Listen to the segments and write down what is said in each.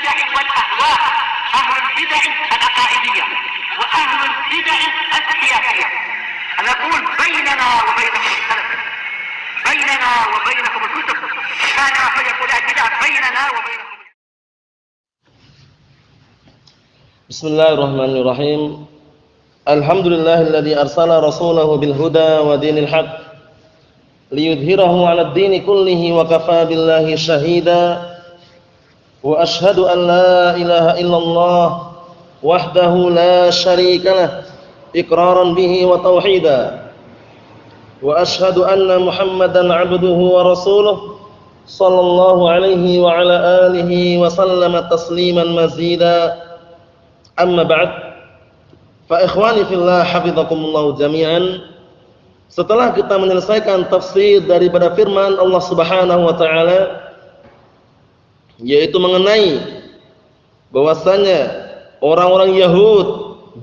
البدع والأهواء، أهل البدع العقائدية وأهل البدع السياسية. نقول بيننا وبينكم السلف، بيننا وبينكم الكتب، كان فيقول البدع بيننا وبينكم. بسم الله الرحمن الرحيم. الحمد لله الذي أرسل رسوله بالهدى ودين الحق ليظهره على الدين كله وكفى بالله شهيدا وأشهد أن لا إله إلا الله وحده لا شريك له إقرارا به وتوحيدا وأشهد أن محمدا عبده ورسوله صلى الله عليه وعلى آله وسلم تسليما مزيدا. Amma ba'd, fa ikhwani fillah hafizakumullah jami'an. Setelah kita menyelesaikan tafsir daripada firman Allah Subhanahu wa taala, yaitu mengenai bahwasanya orang-orang Yahud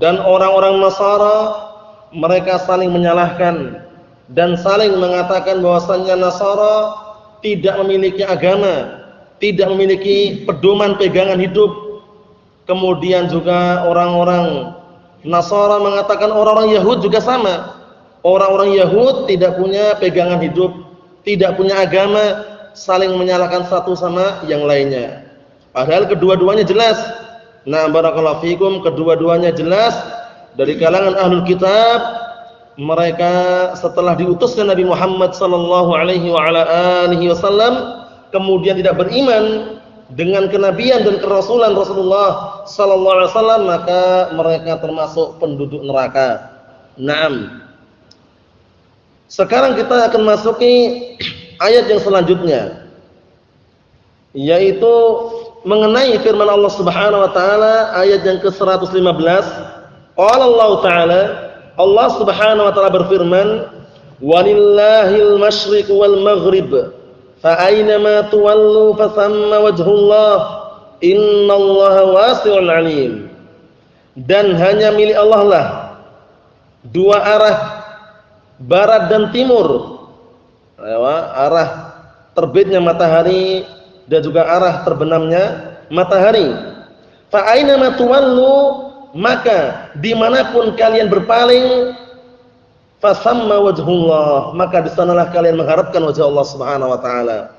dan orang-orang Nasara mereka saling menyalahkan dan saling mengatakan bahwasanya Nasara tidak memiliki agama, tidak memiliki pedoman pegangan hidup. Kemudian juga orang-orang Nasara mengatakan orang-orang Yahud juga sama. Orang-orang Yahud tidak punya pegangan hidup, tidak punya agama, saling menyalahkan satu sama yang lainnya. Padahal kedua-duanya jelas. Nah, barakallahu fikum, kedua-duanya jelas dari kalangan ahlul kitab. Mereka setelah diutusnya Nabi Muhammad sallallahu alaihi wa ala alihi wasallam kemudian tidak beriman dengan kenabian dan kerasulan Rasulullah sallallahu alaihi wasallam, maka mereka termasuk penduduk neraka. Naam. Sekarang kita akan masuki ayat yang selanjutnya, yaitu mengenai firman Allah Subhanahu wa taala ayat yang ke-115. Qala Allah taala, Allah Subhanahu wa taala berfirman, "Walillahil masyriq wal maghrib." Fa'ainama tuwallu fathamma wajhullah innallaha wasi'un alim. Dan hanya milik Allah lah dua arah, barat dan timur, arah terbitnya matahari dan juga arah terbenamnya matahari. Fa'ainama tuwallu, maka dimanapun kalian berpaling, fasamma wajhullah, maka di sanalah kalian mengharapkan wajah Allah Subhanahu wa taala.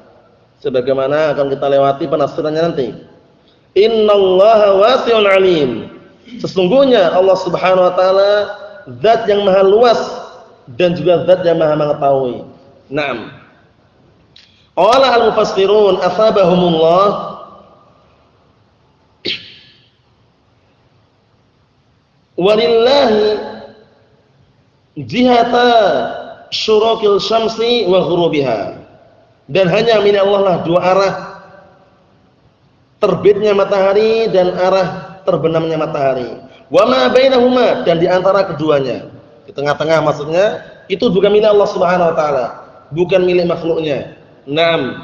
Sebagaimana akan kita lewati penafsirannya nanti. Innallaha wasi'un alim. Sesungguhnya Allah Subhanahu wa taala zat yang maha luas dan juga zat yang maha mengetahui. Naam. Qala al-mufassirun asabahumullah, walillahi jihata syurukil syamsi wa ghurubiha, dan hanya milik Allah lah dua arah, terbitnya matahari dan arah terbenamnya matahari. Wa ma bainahuma, dan di antara keduanya, di tengah-tengah maksudnya, itu juga milik Allah Subhanahu wa taala, bukan milik makhluknya. Naam.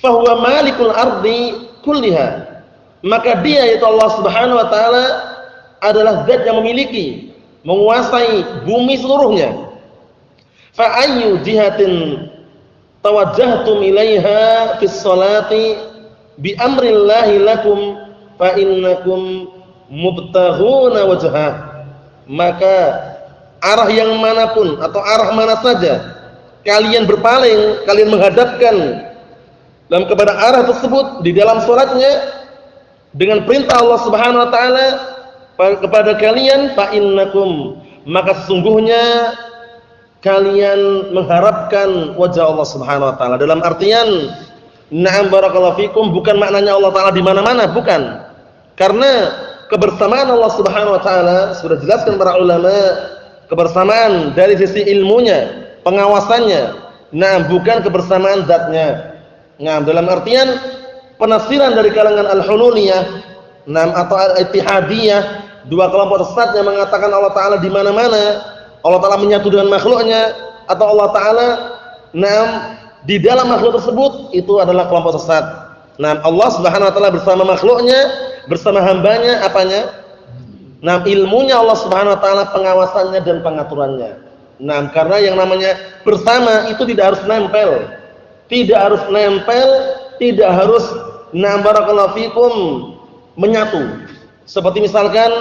Fa huwa malikul ardi kulliha, maka dia yaitu Allah Subhanahu wa taala adalah zat yang memiliki, menguasai bumi seluruhnya. Fa ayyu jihatin tawajjahtum ilaiha fis salati bi amrillahi lakum fa innakum mubtaghuna wajhah, maka arah yang manapun atau arah mana saja kalian berpaling, kalian menghadapkan dalam kepada arah tersebut di dalam salatnya dengan perintah Allah Subhanahu wa taala kepada kalian, fa innakum, maka sesungguhnya kalian mengharapkan wajah Allah Subhanahu wa taala. Dalam artian, na'am barakallahu fikum, bukan maknanya Allah taala di mana-mana, bukan. Karena kebersamaan Allah Subhanahu wa taala sudah jelaskan para ulama, kebersamaan dari sisi ilmunya, pengawasannya. Nah, bukan kebersamaan zatnya. Nah, dalam artian penafsiran dari kalangan al-hululiyah, atau al-ittihadiyah, dua kelompok sesat yang mengatakan Allah taala di mana-mana, Allah taala menyatu dengan makhluknya, atau Allah taala di dalam makhluk tersebut, itu adalah kelompok sesat. Allah Subhanahu wa taala bersama makhluknya, bersama hambanya, apanya? Ilmunya Allah Subhanahu wa taala, pengawasannya dan pengaturannya. Karena yang namanya bersama itu tidak harus nempel. Tidak harus nempel, tidak harus barakallahu fikum menyatu. Seperti misalkan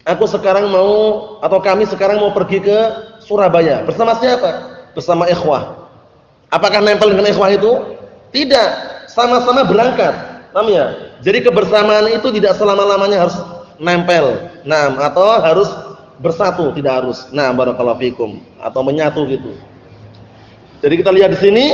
aku sekarang mau atau kami sekarang mau pergi ke Surabaya. Bersama siapa? Bersama ikhwah. Apakah nempel dengan ikhwah itu? Tidak. Sama-sama berangkat. Paham ya? Jadi kebersamaan itu tidak selama-lamanya harus nempel. Nah, atau harus bersatu, tidak harus. Nah, barakallahu fikum, atau menyatu gitu. Jadi kita lihat di sini,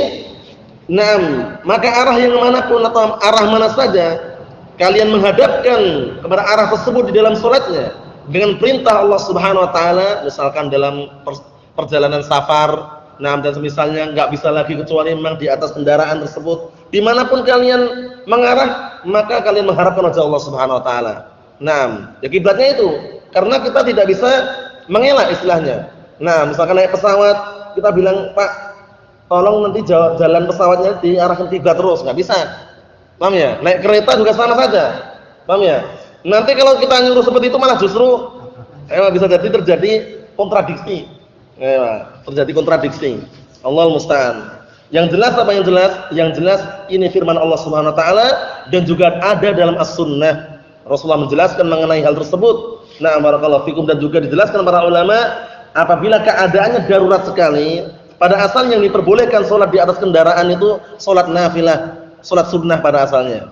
nah, maka arah yang manapun atau arah mana saja kalian menghadapkan kepada arah tersebut di dalam salatnya dengan perintah Allah Subhanahu wa taala, misalkan dalam perjalanan safar, nah dan semisalnya enggak bisa lagi kecuali memang di atas kendaraan tersebut, dimanapun kalian mengarah, maka kalian mengharapkan wajah Allah Subhanahu wa taala. Nah, ya kiblatnya itu, karena kita tidak bisa mengelak istilahnya. Nah, misalkan naik pesawat, kita bilang, "Pak, tolong nanti jalan pesawatnya diarahkan kiblat terus," nggak bisa. Paham ya? Naik kereta juga sama saja. Paham ya? Nanti kalau kita nyuruh seperti itu malah justru bisa jadi terjadi kontradiksi. Terjadi kontradiksi. Allahul musta'an. Yang jelas apa yang jelas? Yang jelas ini firman Allah Subhanahu wa taala dan juga ada dalam As-Sunnah. Rasulullah menjelaskan mengenai hal tersebut. Nah, barakallahu fikum, dan juga dijelaskan para ulama apabila keadaannya darurat sekali, pada asalnya yang diperbolehkan salat di atas kendaraan itu salat nafilah, salat sunnah pada asalnya.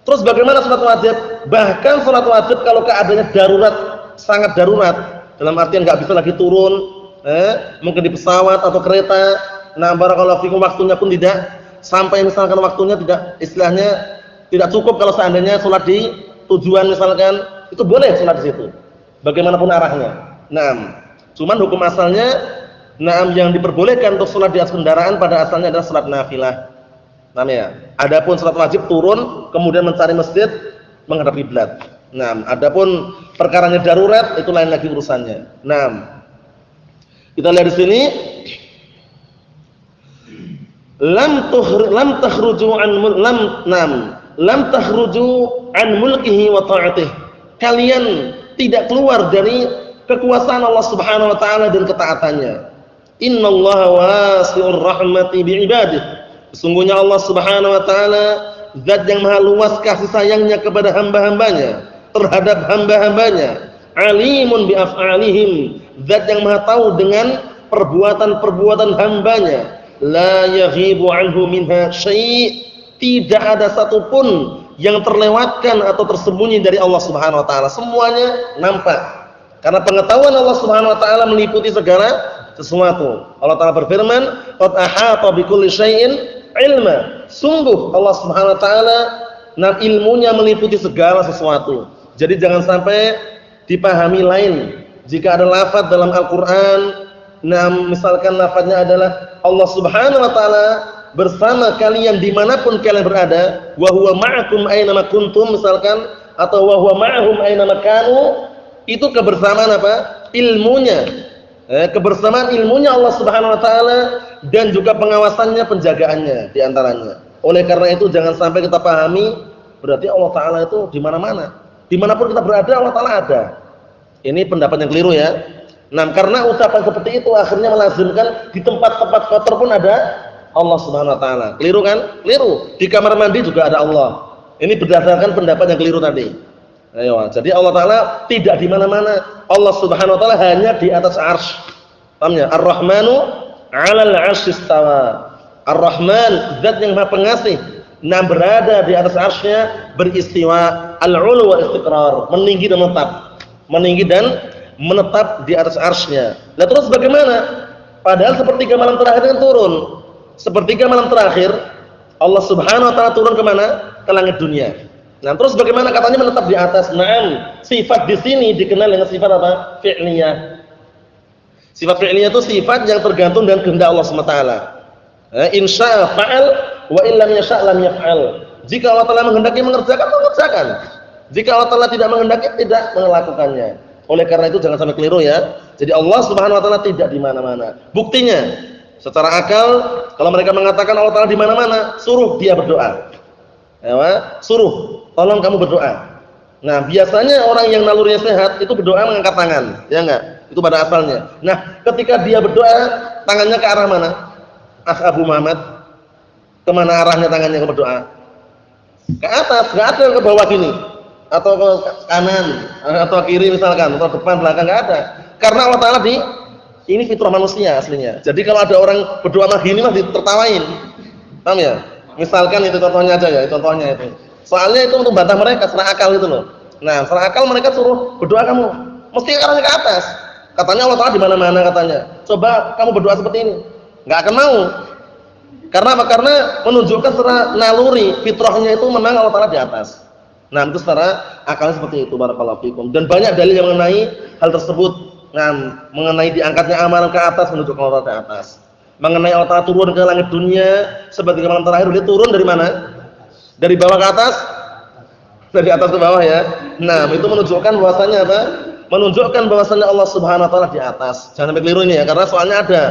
Terus bagaimana salat wajib? Bahkan salat wajib kalau keadaannya darurat, sangat darurat, dalam artian enggak bisa lagi turun, mungkin di pesawat atau kereta. Nah, barakallahu fikum, waktunya pun tidak sampai, misalkan waktunya tidak, istilahnya tidak cukup kalau seandainya salat di tujuan misalkan, itu boleh salat di situ. Bagaimanapun arahnya. Nah, cuman hukum asalnya, nah, yang diperbolehkan untuk salat di atas kendaraan pada asalnya adalah salat nafilah. Namanya. Adapun salat wajib turun kemudian mencari masjid menghadap kiblat. Nah, adapun perkaranya darurat itu lain lagi urusannya. Nah, kita lihat di sini, lam takhruju an mulkihi wa ta'atih. Kalian tidak keluar dari kekuasaan Allah Subhanahu wa taala dan ketaatannya. Innallaha wasi'ur rahmati bi'ibadihi. Sesungguhnya Allah Subhanahu wa taala zat yang maha luas kasih sayangnya kepada hamba-hambanya, terhadap hamba-hambanya. Alimun bi af'alihim, zat yang maha tahu dengan perbuatan-perbuatan hambanya. La yaghibu anhu minha syai', tidak ada satupun yang terlewatkan atau tersembunyi dari Allah Subhanahu wa taala. Semuanya nampak. Karena pengetahuan Allah Subhanahu wa taala meliputi segala sesuatu. Allah taala berfirman, "Qad ahata bikulli syai'in ilma." Sungguh Allah Subhanahu wa taala ilmunya meliputi segala sesuatu. Jadi jangan sampai dipahami lain. Jika ada lafaz dalam Al-Qur'an, misalkan lafaznya adalah Allah Subhanahu wa taala bersama kalian dimanapun kalian berada, wa huwa ma'akum aina ma kuntum misalkan, atau wa huwa ma'ahum aina ma kanu, itu kebersamaan apa? Ilmunya. Kebersamaan ilmunya Allah Subhanahu wa taala dan juga pengawasannya, penjagaannya di antaranya. Oleh karena itu jangan sampai kita pahami berarti Allah taala itu di mana-mana. Dimanapun kita berada Allah taala ada. Ini pendapat yang keliru ya. Nah, karena ucapan seperti itu akhirnya melazimkan di tempat-tempat kotor pun ada Allah Subhanahu wa taala. Keliru kan? Keliru. Di kamar mandi juga ada Allah. Ini berdasarkan pendapat yang keliru tadi. Ayo, jadi Allah taala tidak di mana-mana. Allah Subhanahu wa taala hanya di atas arsy. Paham ya? Ar-Rahmanu 'alal 'arsy istawa. Ar-Rahman, zat yang Maha Pengasih, berada di atas arsy-Nya, beristiwa, al-'ulu wa istiqrar, meninggi dan menetap. Meninggi dan menetap di atas arsy-Nya. Nah, terus bagaimana? Padahal sepertiga malam terakhir kan turun. Sepertiga malam terakhir Allah Subhanahu wa taala turun ke mana? Ke langit dunia. Nah, terus bagaimana katanya menetap di atas? Naam, sifat di sini dikenal dengan sifat apa? Fi'liyah. Sifat fi'liyah itu sifat yang tergantung dengan kehendak Allah Subhanahu wa taala. Insya fa'al wa illam yasha' lam yaf'al. Jika Allah Taala menghendaki mengerjakan, mengerjakan. Jika Allah Taala tidak menghendaki, tidak melakukannya. Oleh karena itu jangan sampai keliru ya. Jadi Allah Subhanahu wa taala tidak di mana-mana. Buktinya secara akal, kalau mereka mengatakan Allah Taala di mana-mana, suruh dia berdoa. Suruh, tolong kamu berdoa. Nah, biasanya orang yang nalurinya sehat itu berdoa mengangkat tangan, ya enggak? Itu pada asalnya. Nah, ketika dia berdoa, tangannya ke arah mana? Abu Muhammad, kemana arahnya tangannya ke berdoa? Ke atas, enggak ada yang ke bawah gini. atau ke kanan atau kiri misalkan, atau depan belakang, enggak ada. Karena Allah Taala ini fitrah manusia aslinya. Jadi kalau ada orang berdoa begini mah ditertawain. Paham ya? Misalkan itu contohnya aja ya, contohnya itu. Soalnya itu untuk bantah mereka secara akal itu loh. Nah, secara akal mereka suruh berdoa kamu mesti arahnya ke atas. Katanya Allah Taala di mana-mana katanya. Coba kamu berdoa seperti ini. Enggak akan mau. Karena apa? Karena menunjukkan secara naluri fitrahnya itu memang Allah Taala di atas. Nah, itu secara akalnya seperti itu, barakallahu fikum. Dan banyak dalil yang mengenai hal tersebut. Nah, mengenai diangkatnya amalan ke atas menunjukkan Allah Taala di atas. Mengenai Allah Taala turun ke langit dunia sebagai amalan terakhir, dia turun dari mana? Dari bawah ke atas? Dari atas ke bawah ya. Nah, itu menunjukkan bahwasanya apa? Menunjukkan bahwasanya Allah Subhanahu wa taala di atas. Jangan sampai keliru ini ya, karena soalnya ada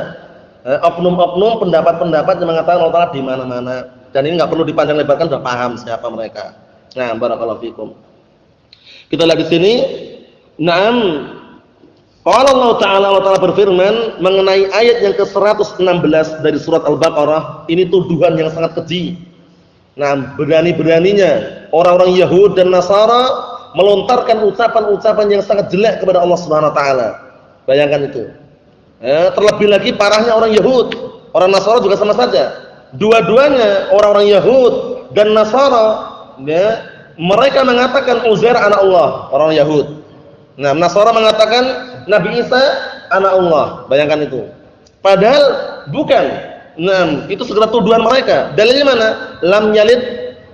oknum-oknum pendapat-pendapat yang mengatakan Allah Taala di mana-mana. Dan ini enggak perlu dipanjang lebarkan, sudah paham siapa mereka. Nah, barakallahu fikum. Kita lihat di sini. Naam. Qala Allah Ta'ala berfirman mengenai ayat yang ke-116 dari surat Al-Baqarah, ini tuduhan yang sangat keji. Nah, berani-beraninya orang-orang Yahud dan Nasara melontarkan ucapan-ucapan yang sangat jelek kepada Allah Subhanahu wa taala. Bayangkan itu. Terlebih lagi parahnya orang Yahud, orang Nasara juga sama saja. Dua-duanya orang-orang Yahud dan Nasara, ya, mereka mengatakan Uzair anak Allah, orang Yahud. Nah, Nasara mengatakan Nabi Isa anak Allah. Bayangkan itu. Padahal bukan. Nah, itu segala tuduhan mereka. Dalilnya mana? Lam yalid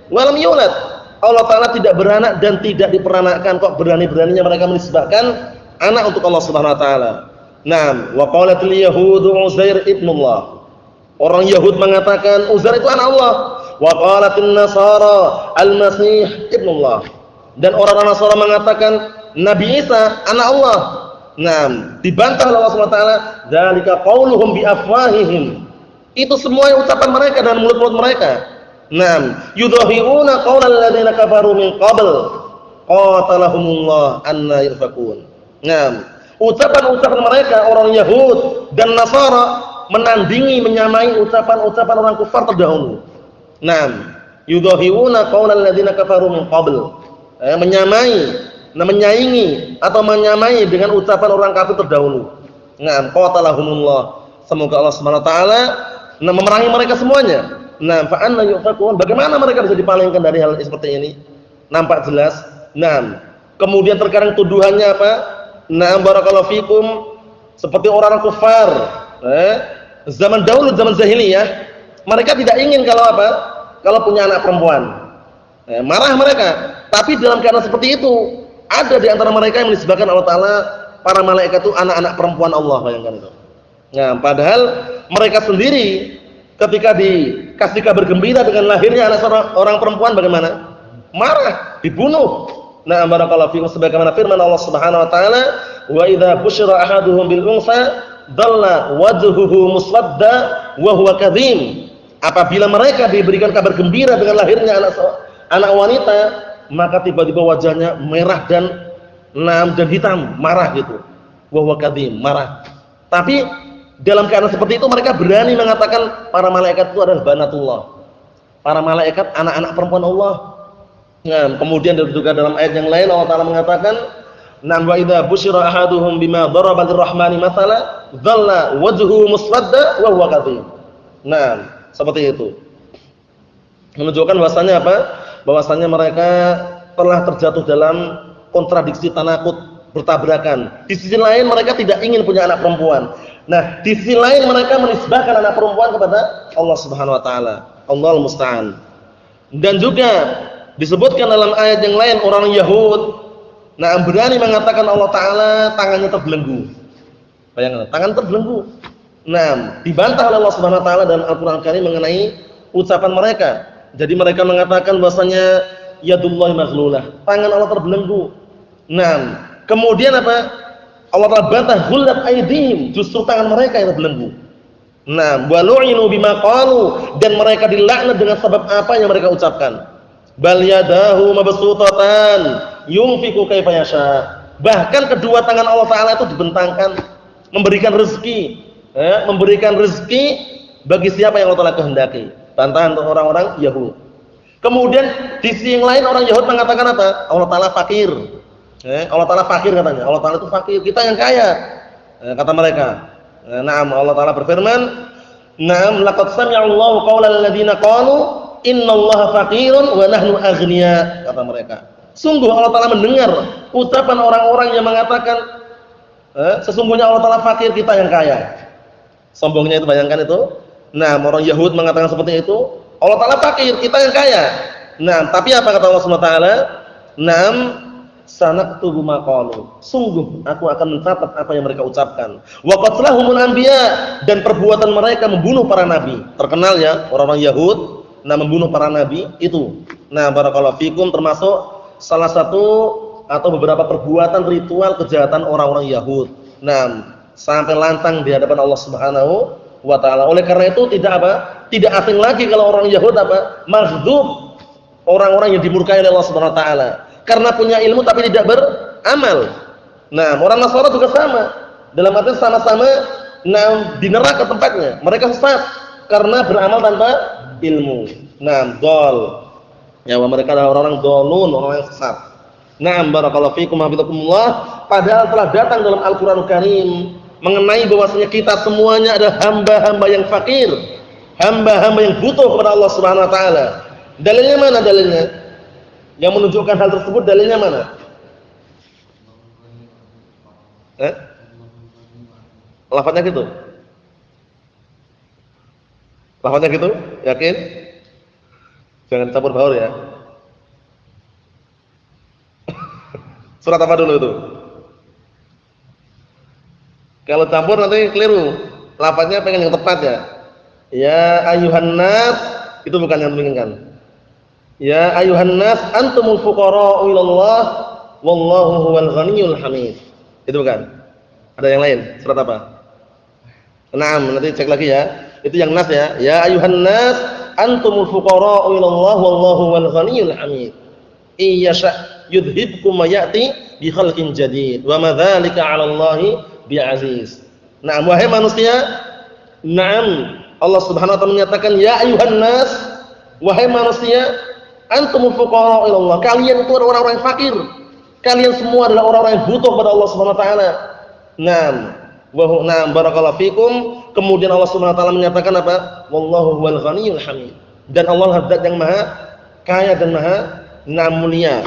wa lam yulad. Allah Taala tidak beranak dan tidak diperanakkan. Kok berani-beraninya mereka menisbahkan anak untuk Allah Subhanahu wa taala. Nah, wa qalatil yahudu Uzair ibnullah. Orang Yahud mengatakan Uzair itu anak Allah. Wa qalatin nasara al-masih ibnullah. Dan orang-orang Nasara mengatakan Nabi Isa anak Allah. Nah, dibantah oleh Allah Subhanahu wa taala, dzalika qauluhum bi afwahihim. Itu semua ucapan mereka dan mulut-mulut mereka. Nah, yudhahiruna qaulal ladzina kafaru min qabl qatalahumullah anna yufakun. Nah, ucapan-ucapan mereka orang Yahud dan Nasara menandingi, menyamai ucapan-ucapan orang kufar terdahulu. Nah, yudhahiruna qaulal ladzina kafaru min qabl. Menyamai, menyaingi atau menyamai dengan ucapan orang kafir terdahulu. Nah, qatalahumullah. Semoga Allah Subhanahu wa taala memerangi mereka semuanya. Nah, fa anna yufakun. Bagaimana mereka bisa dipalingkan dari hal seperti ini? Nampak jelas. Nah, kemudian terkadang tuduhannya apa? Nah, barakallahu fikum, seperti orang kafir, zaman dahulu, zaman jahiliyah, mereka tidak ingin kalau apa? Kalau punya anak perempuan. Marah mereka. Tapi dalam keadaan seperti itu, ada di antara mereka yang menisbahkan Allah Taala para malaikat itu anak-anak perempuan Allah, bayangkan itu. Nah, padahal mereka sendiri ketika dikasih kabar gembira dengan lahirnya anak orang perempuan bagaimana? Marah, dibunuh. Nah, barakallahu fiikum, sebagaimana firman Allah Subhanahu wa taala, "Wa idza busyira ahaduhum bil unsa dhalla wajhuhu muswadda wa huwa kadhim." Apabila mereka diberikan kabar gembira dengan lahirnya anak wanita, maka tiba-tiba wajahnya merah dan hitam, marah gitu. Wa huwa kadhim, marah. Tapi dalam keadaan seperti itu mereka berani mengatakan para malaikat itu adalah banatullah. Para malaikat anak-anak perempuan Allah. Nah, kemudian juga dalam ayat yang lain Allah Taala mengatakan, "Nam wa idza busyira ahaduhum bima daraba lirrahmani mathala, dhalla wajhuhu muswadda wa huwa kadhim." Nah, seperti itu. Menunjukkan bahwasanya apa? Bahwasanya mereka telah terjatuh dalam kontradiksi, tanakut, bertabrakan. Di sisi lain mereka tidak ingin punya anak perempuan. Nah, di sisi lain mereka menisbahkan anak perempuan kepada Allah Subhanahu wa taala. Allahul musta'an. Dan juga disebutkan dalam ayat yang lain orang Yahud berani mengatakan Allah Taala tangannya terbelenggu. Bayangkan, tangan terbelenggu. Nah, dibantah oleh Allah Subhanahu wa taala dalam Al-Qur'an Karim mengenai ucapan mereka. Jadi mereka mengatakan bahwasanya yadullahi maghlulah, tangan Allah terbelenggu. Nah, kemudian apa? Allah Ta'ala bantah ghullat aydihim, justru tangan mereka yang terbelenggu. Nah, walu'inu bima qalu, dan mereka dilaknat dengan sebab apa yang mereka ucapkan. Bal yadahu mabsutatan yunfiqu kaifa yasha. Bahkan kedua tangan Allah Ta'ala itu dibentangkan memberikan rezeki, memberikan rezeki bagi siapa yang Allah Ta'ala kehendaki. Bantahan untuk orang-orang Yahudi. Kemudian di sisi yang lain orang Yahudi mengatakan apa? Allah Ta'ala fakir. Allah Ta'ala fakir katanya. Allah Ta'ala itu fakir, kita yang kaya. Kata mereka. Naam, Allah Ta'ala berfirman, "Naam, laqad sami'a Allahu qaulal ladzina qalu innallaha faqirun wa nahnu aghnia." Kata mereka. Sungguh Allah Ta'ala mendengar ucapan orang-orang yang mengatakan sesungguhnya Allah Ta'ala fakir, kita yang kaya. Sombongnya itu, bayangkan itu. Nah, orang Yahudi mengatakan seperti itu. Allah Ta'ala fakir, kita yang kaya. Nah, tapi apa kata Allah Subhanahu wa taala? Naam, sanaktubu ma qalu. Sungguh aku akan mencatat apa yang mereka ucapkan. Wa qatlahumul anbiya, dan perbuatan mereka membunuh para nabi. Terkenal ya orang-orang Yahudi, membunuh para nabi itu. Nah, barakallahu fikum, termasuk salah satu atau beberapa perbuatan ritual kejahatan orang-orang Yahudi. Nah, sampai lantang di hadapan Allah Subhanahu wa taala. Oleh karena itu tidak apa? Tidak asing lagi kalau orang Yahudi apa? Maghdub, orang-orang yang dimurkai oleh Allah Subhanahu wa taala. Karena punya ilmu tapi tidak beramal. Nah, orang Nasara juga sama. Dalam arti sama-sama di neraka tempatnya. Mereka sesat karena beramal tanpa ilmu. Nah, dhal. Ya, mereka adalah orang-orang dhalun, orang yang sesat. Naam, barakallahu fikum hafizakumullah. Padahal telah datang dalam Al-Qur'anul Karim mengenai bahwasanya kita semuanya adalah hamba-hamba yang fakir, hamba-hamba yang butuh kepada Allah Subhanahu wa taala. Dalilnya mana dalilnya? Yang menunjukkan hal tersebut dalilnya mana? Lafadznya gitu? Lafadznya gitu? Yakin? Jangan campur baur ya. Surat apa dulu itu? Kalau campur nanti keliru. Lafadznya pengen yang tepat ya. Ya ayuhan nas, itu bukan yang menginginkan. Ya ayuhan nas, antumul fuqara'u ilallah wallahu huwal ghaniyyul hamid. Itu bukan? Ada yang lain? Surat apa? Naam, nanti cek lagi ya. Itu yang nas ya. Ya ayuhan nas, antumul fuqara'u ilallah wallahu huwal ghaniyyul hamid. Iyasha yudhibkum wa ya'ti bi khalqin jadid. Wa ma dzalika 'ala Allahi bi'aziz. Naam, wahai manusia, naam, Allah Subhanahu wa taala menyatakan ya ayuhan nas, wahai manusia, antumul fuqara ila Allah. Kalian itu orang-orang yang fakir. Kalian semua adalah orang-orang yang butuh pada Allah Subhanahu wa taala. Naam, naam, barakallahu fikum. Kemudian Allah Subhanahu wa taala menyatakan apa? Wallahu huwal ghaniyyul hamid. Dan Allah zat yang maha kaya dan maha mulia.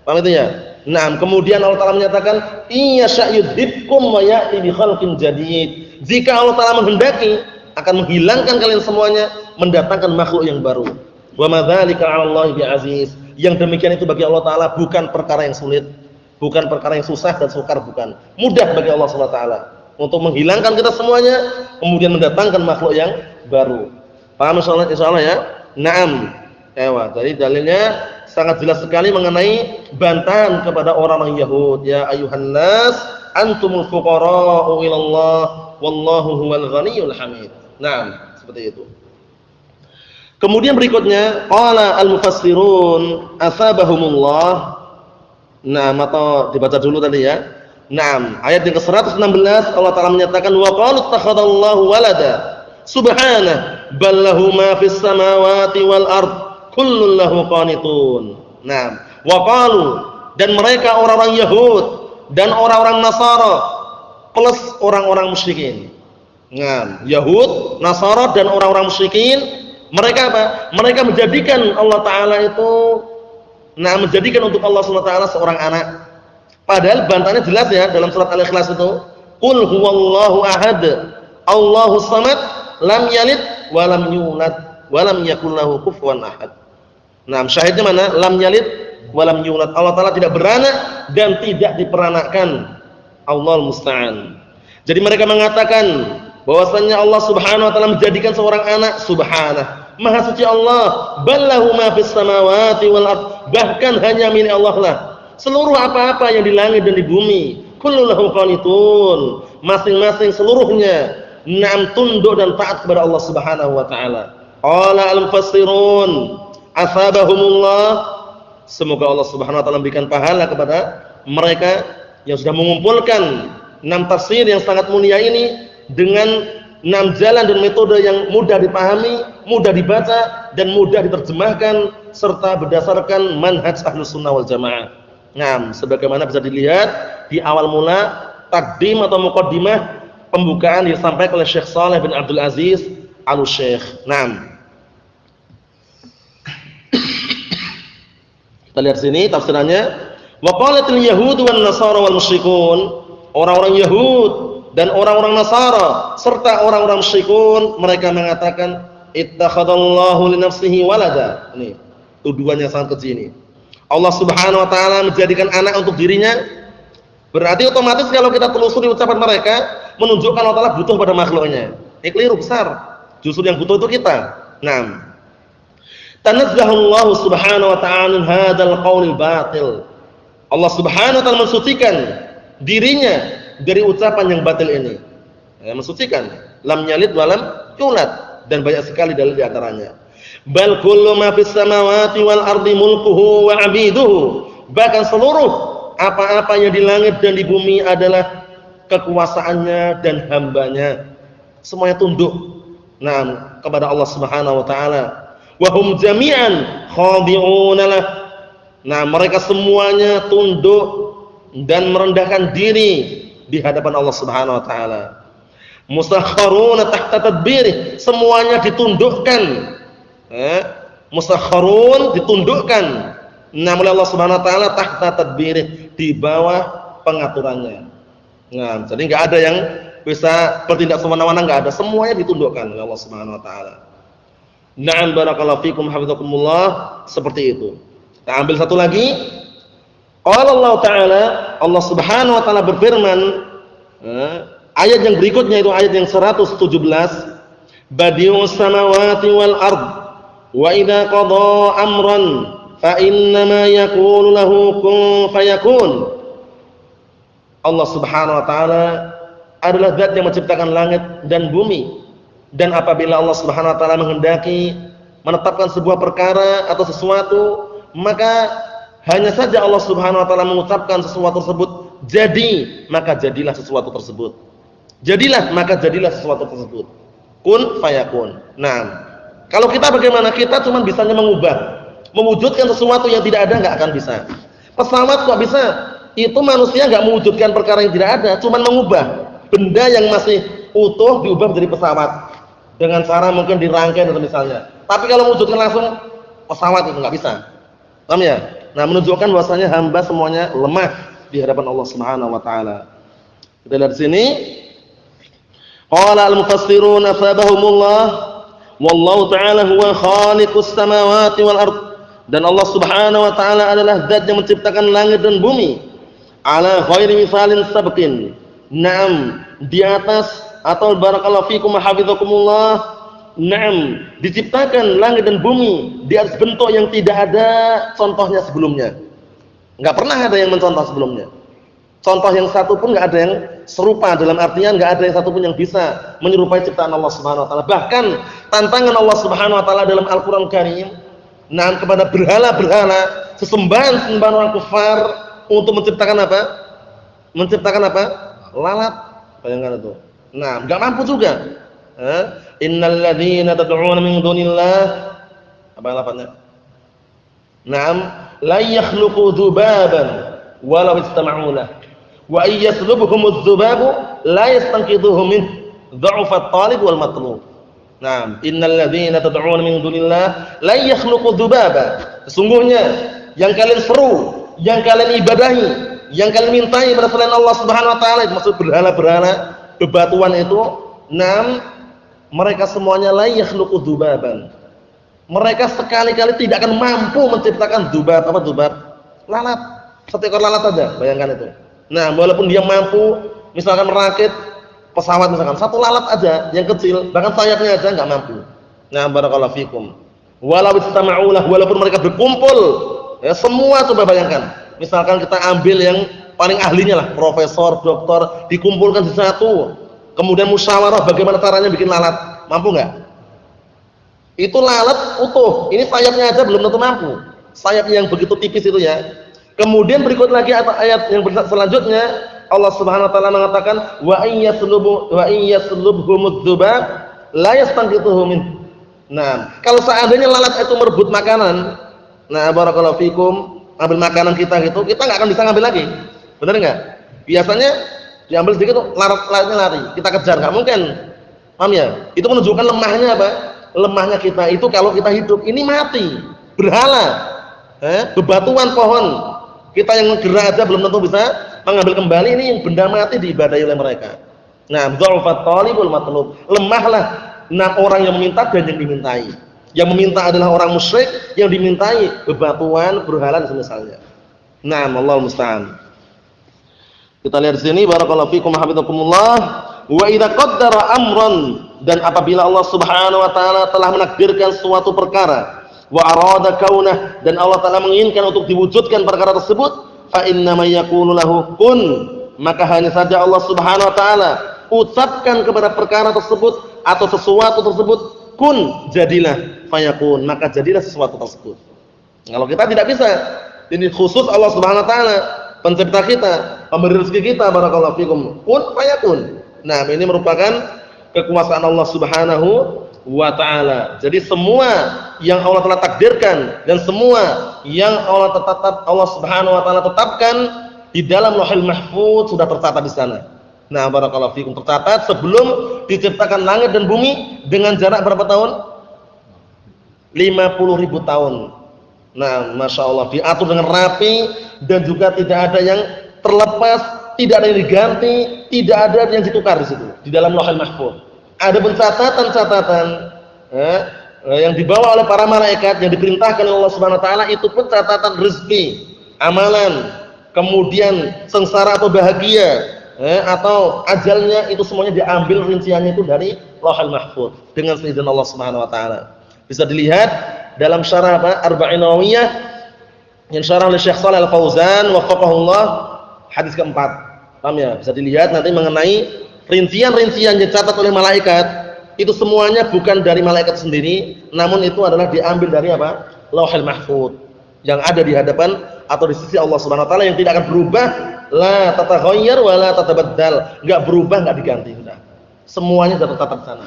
Paham itu ya? Naam, kemudian Allah Ta'ala menyatakan iyasha yudhibkum wa ya'ti bi khalqin jadid. Jika Allah Ta'ala menghendaki akan menghilangkan kalian semuanya, mendatangkan makhluk yang baru. Wa ma dzalika 'ala Allahi bi'aziz. Yang demikian itu bagi Allah Ta'ala bukan perkara yang sulit, bukan perkara yang susah dan sukar, bukan. Mudah bagi Allah Subhanahu wa taala untuk menghilangkan kita semuanya, kemudian mendatangkan makhluk yang baru. Paham insyaallah ya? Naam. Jadi dalilnya sangat jelas sekali mengenai bantahan kepada orang-orang Yahudi. Ya ayuhan nas, antumul fuqara'u ila Allah wallahu huwal ghaniyyul hamid. Naam, seperti itu. Kemudian berikutnya qala al-mufassirun asabahumullah. Naam, atau dibaca dulu tadi ya. Naam, ayat yang ke-116 Allah Ta'ala menyatakan wa qalu ittakhadallahu walada subhanahu bal lahu ma fis samawati wal ard kullun lahu qanitun. Nah, wa qalu, dan mereka orang-orang Yahud dan orang-orang Nasara plus orang-orang musyrikin. Nah, Yahud, Nasara dan orang-orang musyrikin, mereka apa? Mereka menjadikan Allah Ta'ala itu, menjadikan untuk Allah SWT seorang anak. Padahal bantahannya jelas ya dalam surat Al-Ikhlas itu, qul huwallahu ahad, Allahus samad, lam yalid wa lam yulad wa lam yakul lahu kufuwan ahad. Nah, syahidnya mana? Lam yalid wa lam yulad. Allah Ta'ala tidak beranak dan tidak diperanakkan. Allahul musta'an. Jadi mereka mengatakan bahwasanya Allah Subhanahu wa taala menjadikan seorang anak. Subhanah, maha suci Allah. Ballahu ma fis samawati wal ard. Bahkan hanya milik Allah lah seluruh apa-apa yang di langit dan di bumi. Kullu lahu qanitun. Masing-masing seluruhnya tunduk dan taat kepada Allah Subhanahu wa taala. Qala al-mufassirun asabahumullah, semoga Allah Subhanahu wa taala memberikan pahala kepada mereka yang sudah mengumpulkan 6 tafsir yang sangat mulia ini dengan 6 jalan dan metode yang mudah dipahami, mudah dibaca dan mudah diterjemahkan serta berdasarkan manhaj Ahlus Sunnah wal Jamaah. Nah, sebagaimana bisa dilihat di awal mula takdim atau muqaddimah pembukaan disampaikan oleh Syekh Shalih bin Abdul Aziz Al-Syekh. Naam. Kita lihat sini tafsirannya. Wa qalatil yahud wan nasara wal musyrikun. Orang-orang Yahud dan orang-orang Nasara serta orang-orang musyrikun mereka mengatakan ittakhadallahu li nafsihi walada. Ini tuduhannya sangat keji ini. Allah Subhanahu wa taala menjadikan anak untuk dirinya. Berarti otomatis kalau kita telusuri ucapan mereka menunjukkan Allah Taala butuh pada makhluknya. Ini keliru besar. Justru yang butuh itu kita. Naam. Tanazzahullahu subhanahu wa ta'ala min hadzal qaulil batil. Allah Subhanahu wa taala mensucikan dirinya dari ucapan yang batil ini. Mensucikan. Lam yalid wa lam yulad, dan banyak sekali dalil di antaranya. Bal kullu ma fis samawati wal ardi mulkuhu wa 'abiduhu. Bahkan seluruh apa-apa yang di langit dan di bumi adalah kekuasaannya dan hambanya. Semuanya tunduk kepada Allah Subhanahu wa taala. Wa hum jami'an khadi'una lah. Mereka semuanya tunduk dan merendahkan diri di hadapan Allah Subhanahu wa taala. Musakharuna tahta tadbirih, semuanya ditundukkan. Musakharun ditundukkan oleh Allah Subhanahu wa taala tahta tadbirih, di bawah pengaturannya. Jadi enggak ada yang bisa bertindak semena-mena, enggak ada, semuanya ditundukkan oleh Allah Subhanahu wa taala. Na'am, barakallahu fikum hafizakumullah, seperti itu. Kita ambil satu lagi. Qala Allah Ta'ala, Allah Subhanahu wa taala berfirman, ayat yang berikutnya itu ayat yang 117, Badi'us samawati wal ard wa idza qada amran fa innama yaqulu lahu kun fayakun. Allah Subhanahu wa taala adalah zat yang menciptakan langit dan bumi, dan apabila Allah Subhanahu wa taala menghendaki menetapkan sebuah perkara atau sesuatu, maka hanya saja Allah Subhanahu wa taala mengucapkan sesuatu tersebut jadi, maka jadilah sesuatu tersebut. Jadilah, maka jadilah sesuatu tersebut. Kun fayakun. Kalau kita bagaimana? Kita cuma bisanya mengubah, mewujudkan sesuatu yang tidak ada, enggak akan bisa. Pesawat kok bisa? Itu manusia enggak mewujudkan perkara yang tidak ada, cuma mengubah benda yang masih utuh diubah menjadi pesawat dengan cara mungkin dirangkai atau misalnya. Tapi kalau mewujudkan langsung pesawat itu enggak bisa. Paham ya? Menunjukkan bahwasanya hamba semuanya lemah di hadapan Allah Subhanahu wa taala. Kita lihat di sini. Qala al-mufassirun afabahumullah wallahu ta'ala huwa khaliqus samawati wal ard. Dan Allah Subhanahu wa taala adalah zat yang menciptakan langit dan bumi ala ghairi misalin sabqin. Di atas atau barakallahu fikum hafizakumullah. Diciptakan langit dan bumi di atas bentuk yang tidak ada contohnya sebelumnya. Enggak pernah ada yang mencontoh sebelumnya. Contoh yang satu pun enggak ada yang serupa, dalam artian enggak ada yang satu pun yang bisa menyerupai ciptaan Allah Subhanahu wa taala. Bahkan tantangan Allah Subhanahu wa taala dalam Al-Qur'an Karim kepada berhala-berhala, sesembahan-sembahan orang kafir untuk menciptakan apa? Menciptakan apa? Lalat. Bayangkan itu. Enggak mampu juga. Innal ladzina tad'una min dunillah, apa lafadznya? La yakhluqu dzubaban walau istama'u lahu wa iyaslubhumudz dzubabu la yastanqidhuhu min dha'fat talib wal matlub. Innal ladzina tad'una min dunillah la yakhluqu dzubaba. Sesungguhnya yang kalian seru, yang kalian ibadahi, yang kalian mintai pada selain Allah Subhanahu wa taala, itu maksud berhala-berhala, bebatuan itu, mereka semuanya la yakhluqu dzubaban. Mereka sekali-kali tidak akan mampu menciptakan dzubab. Apa dzubab? Lalat. Satu ekor lalat saja, bayangkan itu. Walaupun dia mampu misalkan merakit pesawat misalkan, satu lalat aja yang kecil, bahkan sayapnya aja enggak mampu. Barakallahu fikum. Walau istama'u lahu, walaupun mereka berkumpul, ya semua, coba bayangkan. Misalkan kita ambil yang paling ahlinya lah, profesor, doktor, dikumpulkan di satu, kemudian musyawarah bagaimana caranya bikin lalat, mampu enggak? Itu lalat utuh, ini sayapnya aja belum tentu mampu. Sayapnya yang begitu tipis itu ya. Kemudian berikut lagi ayat yang selanjutnya, Allah Subhanahu wa taala mengatakan wa in yaslubhumudz dzubab la yastanqidhuhu min. Nah, kalau seandainya lalat itu merebut makanan, nah barakallahu fikum, ambil makanan kita gitu, kita nggak akan bisa ngambil lagi. Benar nggak? Biasanya diambil sedikit lalatnya lari, kita kejar, nggak mungkin. Paham ya? Itu menunjukkan lemahnya apa? Lemahnya kita itu kalau kita hidup ini mati, berhala, bebatuan pohon. Kita yang gerak aja belum tentu bisa mengambil kembali, ini yang benda mati diibadahi oleh mereka. Nah, dza'fat talibul matlub. Lemahlah orang yang meminta dan yang dimintai. Yang meminta adalah orang musyrik, yang dimintai bebatuan, berhala dan semisalnya. Nah, Allahu musta'an. Kita lihat di sini barakallahu fikum hafizakumullah. Wa idza qaddara amran, dan apabila Allah Subhanahu wa taala telah menakdirkan suatu perkara, wa arada kaunah, dan Allah taala menginginkan untuk diwujudkan perkara tersebut, fa inna may yaqulu lahu kun, maka hanya saja Allah Subhanahu wa taala ucapkan kepada perkara tersebut atau sesuatu tersebut, kun, jadilah, fayakun, maka jadilah sesuatu tersebut. Kalau kita tidak bisa, ini khusus Allah Subhanahu wa taala, pencipta kita, pemberi rezeki kita, barakallahu fikum, kun fayakun. Nah, ini merupakan kekuasaan Allah Subhanahu wa taala. Jadi semua yang Allah telah takdirkan dan semua yang Allah Subhanahu wa taala tetapkan di dalam Lauhul Mahfuz sudah tercatat di sana. Nah, barakallahu fikum, tercatat sebelum diciptakan langit dan bumi dengan jarak berapa tahun? 50.000 tahun. Nah, Masya Allah, diatur dengan rapi dan juga tidak ada yang terlepas, tidak ada yang diganti, tidak ada yang ditukar di situ di dalam Lauhul Mahfuz. Ada catatan-catatan yang dibawa oleh para malaikat yang diperintahkan oleh Allah Subhanahu wa taala, itu pun catatan rezeki, amalan, kemudian sengsara atau bahagia, atau ajalnya, itu semuanya diambil rinciannya itu dari Lauhul Mahfuz dengan seizin Allah Subhanahu wa taala. Bisa dilihat dalam syarah Arba'in Nawawiyah yang syarah oleh Syekh Shalih Al-Fauzan wafaqahullah, hadis keempat. Paham ya? Bisa dilihat nanti mengenai rincian-rincian yang dicatat oleh malaikat, itu semuanya bukan dari malaikat sendiri, namun itu adalah diambil dari apa? Lauhul Mahfuz yang ada di hadapan atau di sisi Allah Subhanahu wa taala, yang tidak akan berubah, la tataghayyar wa la tatabaddal, enggak berubah, enggak diganti, sudah. Semuanya sudah tercatat di sana.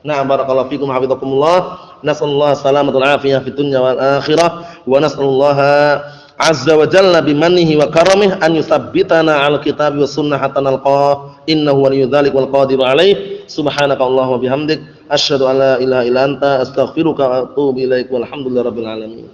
Nah, barakallahu fikum hafizakumullah. Nasallahu salamatul afiyah fid dunya wal akhirah, wa nasallallahu azza wa jalla bimannihi wa karamih an yusabbitana 'al kitabi was sunnah hatta nalqah, innahu waliyyu dzalik wal qadiru 'alaih. Subhanakallahumma bihamdik asyhadu an la ilaha illa anta astaghfiruka wa atubu ilaik, walhamdulillahirabbil alamin.